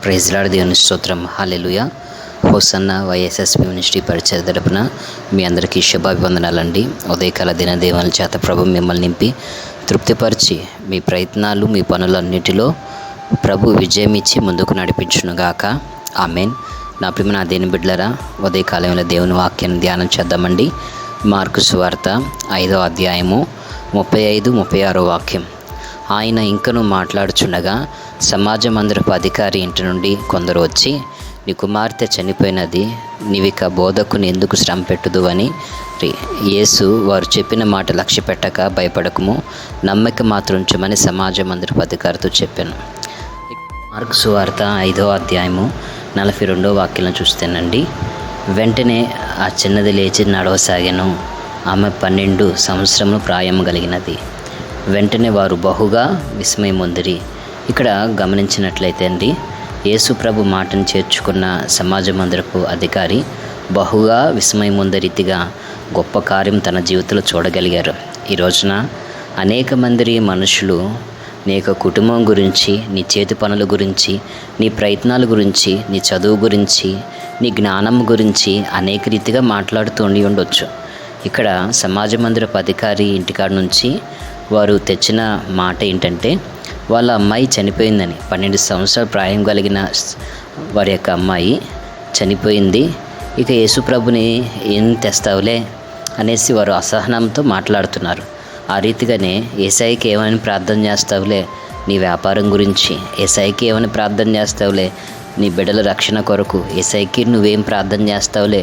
Praise lord, దేవుని స్తోత్రం. హల్లెలూయా. Hosanna వైఎస్ఎస్పి ministry పరిచయ తరపున మీ అందరికీ శుభాభివందనాలండి. ఉదయకాల దిన దేవుని చేత ప్రభు మిమ్మల్ని నింపి తృప్తిపరిచి మీ ప్రయత్నాలు మీ పనులన్నిటిలో ప్రభు విజయం ఇచ్చి ముందుకు నడిపించునుగాక. ఆమెన్. నా ప్రియమైన దేని బిడ్డలారా, ఉదయకాలంలో దేవుని వాక్యాన్ని ధ్యానం చేద్దామండి. మార్కు సువార్త 5వ అధ్యాయము 35-36 వాక్యం. ఆయన ఇంకను మాట్లాడుచుండగా సమాజ మందిరపు అధికారి ఇంటి నుండి కొందరు వచ్చి, నీ కుమార్తె చనిపోయినది, నీవిక బోధకుని ఎందుకు శ్రమ పెట్టుదు అని యేసు వారు చెప్పిన మాట లక్ష్య పెట్టక భయపడకము, నమ్మక మాత్రం ఉంచమని సమాజ మందిరపు అధికారితో చెప్పాను. మార్కు సువార్త 5వ అధ్యాయము 42వ వాక్యం చూస్తేనండి, వెంటనే ఆ చిన్నది లేచి నడవసాగాను. ఆమె 12 సంవత్సరములు ప్రాయం కలిగినది. వెంటనే వారు బహుగా విస్మయమొందిరి. ఇక్కడ గమనించినట్లయితే అండి, యేసు ప్రభు మాటను చేర్చుకున్న సమాజ మందిరపు అధికారి బహుగా విస్మయమొందే రీతిగా గొప్ప కార్యం తన జీవితంలో చూడగలిగారు. ఈ రోజున అనేక మంది మనుషులు నీ యొక్క కుటుంబం గురించి, నీ చేతి పనుల గురించి, నీ ప్రయత్నాల గురించి, నీ చదువు గురించి, నీ జ్ఞానం గురించి అనేక రీతిగా మాట్లాడుతూ ఉండొచ్చు. ఇక్కడ సమాజ మందిరపు అధికారి ఇంటికాడ నుంచి వారు తెచ్చిన మాట ఏంటంటే, వాళ్ళ అమ్మాయి చనిపోయిందని. 12 సంవత్సరాల ప్రాయం కలిగిన వారి యొక్క అమ్మాయి చనిపోయింది. ఇక యేసుప్రభుని ఏం తెస్తావులే అనేసి వారు అసహనంతో మాట్లాడుతున్నారు. ఆ రీతిగానే యేసయ్యకి ఏమని ప్రార్థన చేస్తావులే నీ వ్యాపారం గురించి, యేసయ్యకి ఏమని ప్రార్థన చేస్తావులే నీ బిడ్డల రక్షణ కొరకు, యేసయ్యకి నువ్వేం ప్రార్థన చేస్తావులే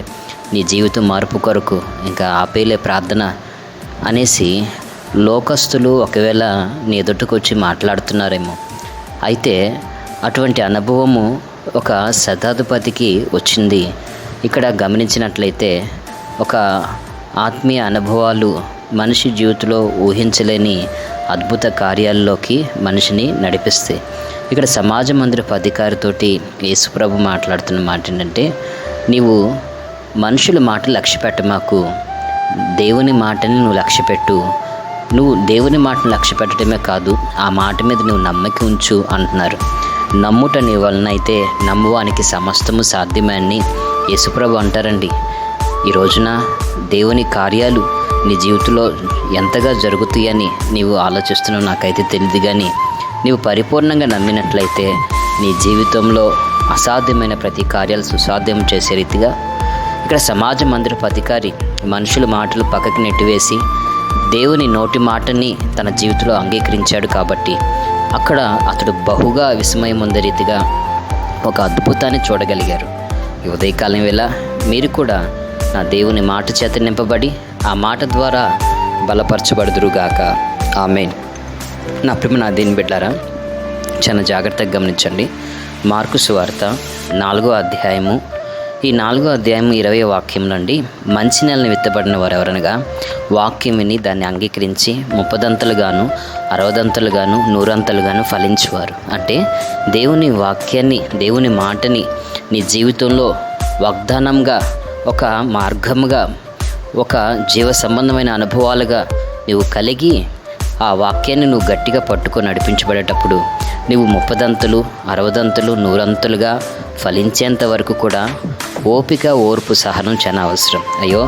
నీ జీవితం మార్పు కొరకు, ఇంకా ఆపేలే ప్రార్థన అనేసి లోకస్తులు ఒకవేళ నీ ఎదుటకు వచ్చి మాట్లాడుతున్నారేమో. అయితే అటువంటి అనుభవము ఒక శతాధిపతికి వచ్చింది. ఇక్కడ గమనించినట్లయితే ఒక ఆత్మీయ అనుభవాలు మనిషి జీవితంలో ఊహించలేని అద్భుత కార్యాల్లోకి మనిషిని నడిపిస్తాయి. ఇక్కడ సమాజ మందిరపు అధికారితోటి యేసుప్రభు మాట్లాడుతున్న మాట ఏంటంటే, నీవు మనుషుల మాట లక్ష్య పెట్టమాకు, దేవుని మాటని నువ్వు లక్ష్య పెట్టు. నువ్వు దేవుని మాటను లక్ష్య పెట్టడమే కాదు, ఆ మాట మీద నువ్వు నమ్మక ఉంచు అంటున్నారు. నమ్ముట నీ వలన అయితే నమ్మువానికి సమస్తము సాధ్యమే అని యేసుప్రభు అంటారండి. ఈ రోజున దేవుని కార్యాలు నీ జీవితంలో ఎంతగా జరుగుతాయని నీవు ఆలోచిస్తున్నావు నాకైతే తెలియదు, కానీ నీవు పరిపూర్ణంగా నమ్మినట్లయితే నీ జీవితంలో అసాధ్యమైన ప్రతి కార్యాలు సుసాధ్యం చేసే రీతిగా ఇక్కడ సమాజ మందిరపు అధికారి మనుషుల మాటలు పక్కకి నెట్టివేసి దేవుని నోటి మాటని తన జీవితంలో అంగీకరించాడు. కాబట్టి అక్కడ అతడు బహుగా విస్మయం ఉండే రీతిగా ఒక అద్భుతాన్ని చూడగలిగారు. ఈ ఉదయకాలం వేళ మీరు కూడా నా దేవుని మాట చేత నింపబడి ఆ మాట ద్వారా బలపరచబడుదురుగాక. ఆమేన్. నా ప్రియమైన దీని బిడ్డలారా, చాలా జాగ్రత్తగా గమనించండి. మార్కు సువార్త 4వ అధ్యాయము 20వ వాక్యం నుండి, మంచి నెలను విత్తబడిన వారు ఎవరనగా వాక్యం విని దాన్ని అంగీకరించి 30దంతలుగాను 60దంతలుగాను 100అంతలుగాను ఫలించేవారు. అంటే దేవుని వాక్యాన్ని, దేవుని మాటని నీ జీవితంలో వాగ్దానంగా, ఒక మార్గముగా, ఒక జీవ సంబంధమైన అనుభవాలుగా నువ్వు కలిగి ఆ వాక్యాన్ని నువ్వు గట్టిగా పట్టుకొని నడిపించబడేటప్పుడు నువ్వు 30దంతలు 60దంతలు 100అంతలుగా ఫలించేంత వరకు కూడా ఓపిక, ఓర్పు, సహనం చాలా అవసరం. అయ్యో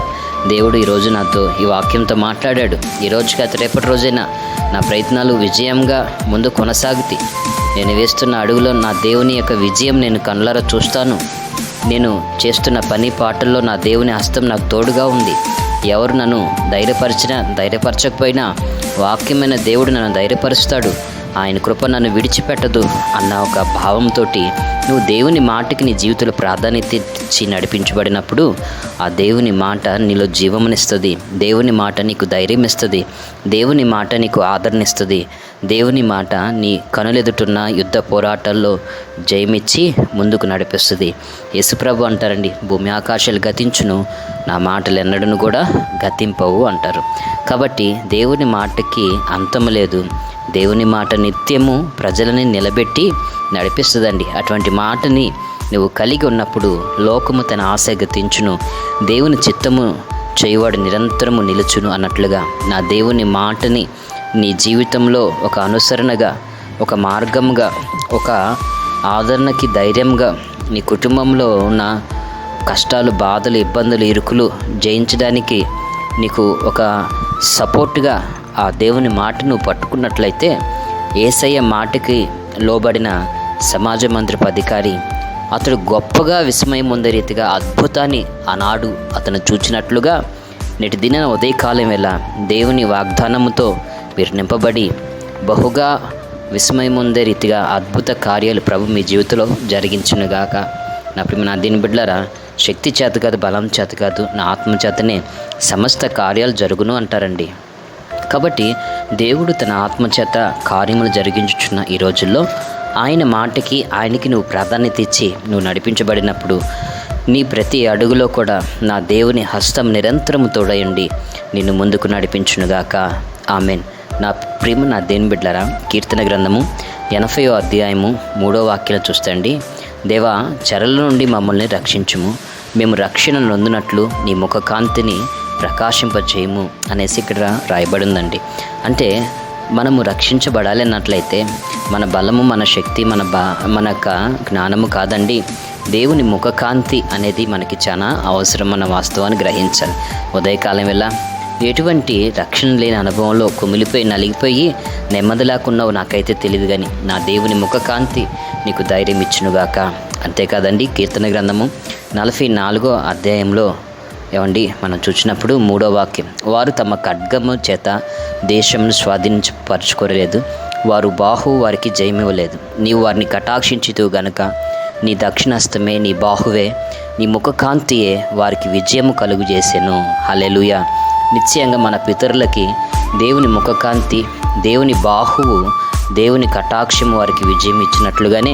దేవుడు ఈరోజు నాతో ఈ వాక్యంతో మాట్లాడాడు, ఈరోజు కాదు రేపటి రోజైనా నా ప్రయత్నాలు విజయంగా ముందు కొనసాగుతాయి. నేను వేస్తున్న అడుగులో నా దేవుని యొక్క విజయం నేను కళ్ళారా చూస్తాను. నేను చేస్తున్న పని పాటల్లో నా దేవుని హస్తం నాకు తోడుగా ఉంది. ఎవరు నన్ను ధైర్యపరిచినా ధైర్యపరచకపోయినా వాక్యమైన దేవుడు నన్ను ధైర్యపరుస్తాడు, ఆయన కృప నన్ను విడిచిపెట్టదు అన్న ఒక భావంతో నువ్వు దేవుని మాటకి నీ జీవితంలో ప్రాధాన్యత ఇచ్చి నడిపించబడినప్పుడు ఆ దేవుని మాట నీలో జీవమునిస్తుంది, దేవుని మాట నీకు ధైర్యం ఇస్తుంది, దేవుని మాట నీకు ఆదరణ ఇస్తుంది, దేవుని మాట నీ కనులెదుటున్న యుద్ధ పోరాటాల్లో జయమిచ్చి ముందుకు నడిపిస్తుంది. యేసుప్రభు అంటారండి, భూమి ఆకాశాలు గతించును, నా మాటలు ఎన్నడను కూడా గతింపవు అంటారు. కాబట్టి దేవుని మాటకి అంతం లేదు. దేవుని మాట నిత్యము ప్రజలని నిలబెట్టి నడిపిస్తుందండి. అటువంటి మాటని నువ్వు కలిగి ఉన్నప్పుడు లోకము తన ఆశ గతించును, దేవుని చిత్తము చేయువాడు నిరంతరము నిలుచును అన్నట్లుగా నా దేవుని మాటని నీ జీవితంలో ఒక అనుసరణగా, ఒక మార్గంగా, ఒక ఆదరణకి, ధైర్యంగా నీ కుటుంబంలో ఉన్న కష్టాలు, బాధలు, ఇబ్బందులు, ఇరుకులు జయించడానికి నీకు ఒక సపోర్ట్గా ఆ దేవుని మాట నువ్వు పట్టుకున్నట్లయితే, యేసయ్య మాటకి లోబడిన సమాజ మందిరపు అధికారి అతడు గొప్పగా విస్మయం ఉండే రీతిగా అద్భుతాన్ని ఆనాడు అతను చూచినట్లుగా నేటి దిన ఉదయకాలం వేళ దేవుని వాగ్దానముతో మీరు నింపబడి బహుగా విస్మయం ఉండే రీతిగా అద్భుత కార్యాలు ప్రభు మీ జీవితంలో జరిగించునుగాక. నా దీని బిడ్డలారా, శక్తి చేత కాదు, బలం చేత కాదు, నా ఆత్మ చేతనే సమస్త కార్యాలు జరుగును అంటారండి. కాబట్టి దేవుడు తన ఆత్మచేత కార్యములు జరిగించుచున్న ఈ రోజుల్లో ఆయన మాటకి, ఆయనకి నువ్వు ప్రాధాన్యత ఇచ్చి నువ్వు నడిపించబడినప్పుడు నీ ప్రతి అడుగులో కూడా నా దేవుని హస్తం నిరంతరము తోడయండి నిన్ను ముందుకు నడిపించునుగాక. ఆమెన్. నా దేవుని బిడ్డలారా, కీర్తన గ్రంథము 80వ అధ్యాయము 3వ వాక్యం చూస్తండి. దేవా, చెరల నుండి మమ్మల్ని రక్షించుము, మేము రక్షణ నొందినట్లు నీ ముఖ కాంతిని ప్రకాశింపచేయము అనేసి ఇక్కడ రాయబడి ఉందండి. అంటే మనము రక్షించబడాలి అన్నట్లయితే మన బలము, మన శక్తి, మన జ్ఞానము కాదండి, దేవుని ముఖకాంతి అనేది మనకి చాలా అవసరం. మన వాస్తవాన్ని గ్రహించాలి. ఉదయకాలం వేళ ఎటువంటి రక్షణ లేని అనుభవంలో కుమిలిపోయి నలిగిపోయి నెమ్మది లేకున్నావు నాకైతే తెలియదు, కానీ నా దేవుని ముఖకాంతి నీకు ధైర్యం ఇచ్చునుగాక. అంతేకాదండి, కీర్తన గ్రంథము 44వ అధ్యాయంలో మనం చూసినప్పుడు 3వ వాక్యం, వారు తమ ఖడ్గము చేత దేశంను స్వాధీనపరచుకోలేదు, వారు వారికి జయమివ్వలేదు. నీవు వారిని కటాక్షించుతూ గనుక నీ దక్షిణాస్తమే, నీ బాహువే, నీ ముఖకాంతియే వారికి విజయము కలుగు చేసెను. హల్లెలూయా. నిశ్చయంగా మన పితరులకి దేవుని ముఖకాంతి, దేవుని బాహువు, దేవుని కటాక్షము వారికి విజయం ఇచ్చినట్లుగానే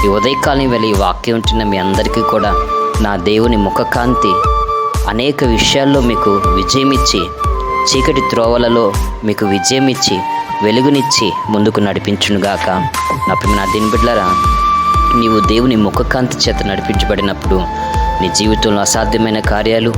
ఈ ఉదయకాలం వేళ ఈ వాక్యం ఉంటున్న మీ అందరికీ కూడా నా దేవుని ముఖకాంతి అనేక విషయాల్లో మీకు విజయం ఇచ్చి, చీకటి త్రోవలలో మీకు విజయం ఇచ్చి, వెలుగునిచ్చి ముందుకు నడిపించునుగాక. నా దీని బిడ్డలారా, నీవు దేవుని ముఖకాంతి చేత నడిపించబడినప్పుడు నీ జీవితంలో అసాధ్యమైన కార్యాలు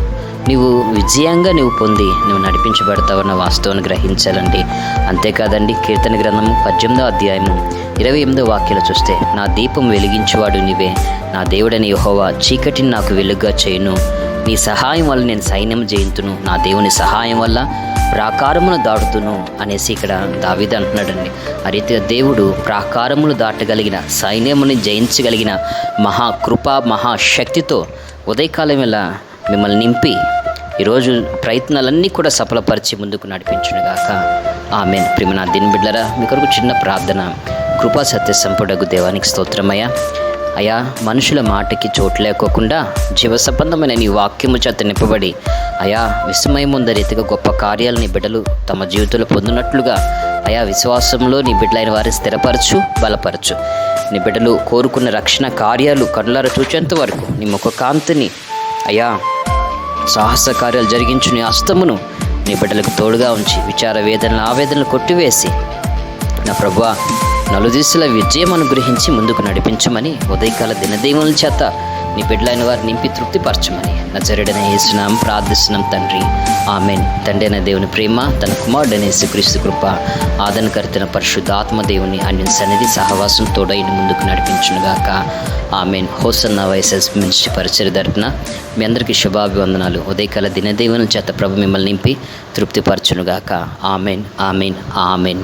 నీవు విజయంగా పొంది నువ్వు నడిపించబడతావన్న వాస్తవాన్ని గ్రహించాలండి. అంతేకాదండి, కీర్తన గ్రంథము 18వ అధ్యాయము 28వ వాక్యాలు చూస్తే, నా దీపం వెలిగించేవాడు నీవే, నా దేవుడని యెహోవా చీకటిని నాకు వెలుగుగా చేయును, నీ సహాయం వల్ల నేను సైన్యం జయింతును, నా దేవుని సహాయం వల్ల ప్రాకారమును దాటుతును అనేసి ఇక్కడ దావీదు అంటున్నాడండి. ఆ రీతిగా దేవుడు ప్రాకారములు దాటగలిగిన, సైన్యముని జయించగలిగిన మహాకృప, మహాశక్తితో ఉదయకాలం వేళ మిమ్మల్ని నింపి ఈరోజు ప్రయత్నాలన్నీ కూడా సఫలపరిచి ముందుకు నడిపించునుగాక. ఆమేన్. ప్రియమైన దీని బిడ్డలారా, మీ కొరకు చిన్న ప్రార్థన. కృపా సత్య సంపూడగు దేవానికి స్తోత్రమయ్యా. అయా, మనుషుల మాటకి చోటు లేకోకుండా జీవ సంబంధమైన నీ వాక్యము చేత నింపబడి అయా విస్మయం ఉంద రీతిగా గొప్ప కార్యాలు నీ బిడ్డలు తమ జీవితంలో పొందినట్లుగా అయా విశ్వాసంలో నీ బిడ్డలైన వారిని స్థిరపరచు, బలపరచు. నీ బిడ్డలు కోరుకున్న రక్షణ కార్యాలు కళ్ళారా చూచేంత వరకు నీ ముఖకాంతిని అయా సాహస కార్యాలు జరిగించు నీ హస్తమును నీ బిడ్డలకు తోడుగా ఉంచి విచార వేదనలు, ఆవేదనలు కొట్టివేసి నా ప్రభువా నలుదిశల విజయం అనుగ్రహించి ముందుకు నడిపించమని ఉదయకాల దినదీవుల చేత నీ బిడ్డలైన వారిని నింపి తృప్తిపరచమని నజరేయుడైన యేసునామం ప్రార్థిస్తున్నాం తండ్రి. ఆమెన్. తండ్రి అయిన దేవుని ప్రేమ, తన కుమారుడైన యేసుక్రీస్తు కృప, ఆదరణకర్తైన పరిశుద్ధాత్మ దేవుని అన్య సన్నిధి సహవాసం తోడైన ముందుకు నడిపించునుగాక. ఆమెన్. హోసన్నా వైఎస్ఎస్ మినిస్ట్రీ పరిచర్య తరపున మీ అందరికీ శుభాభివందనాలు. ఉదయకాల దినదీవుల చేత ప్రభు మిమ్మల్ని నింపి తృప్తిపరచునుగాక. Amen, amen, amen.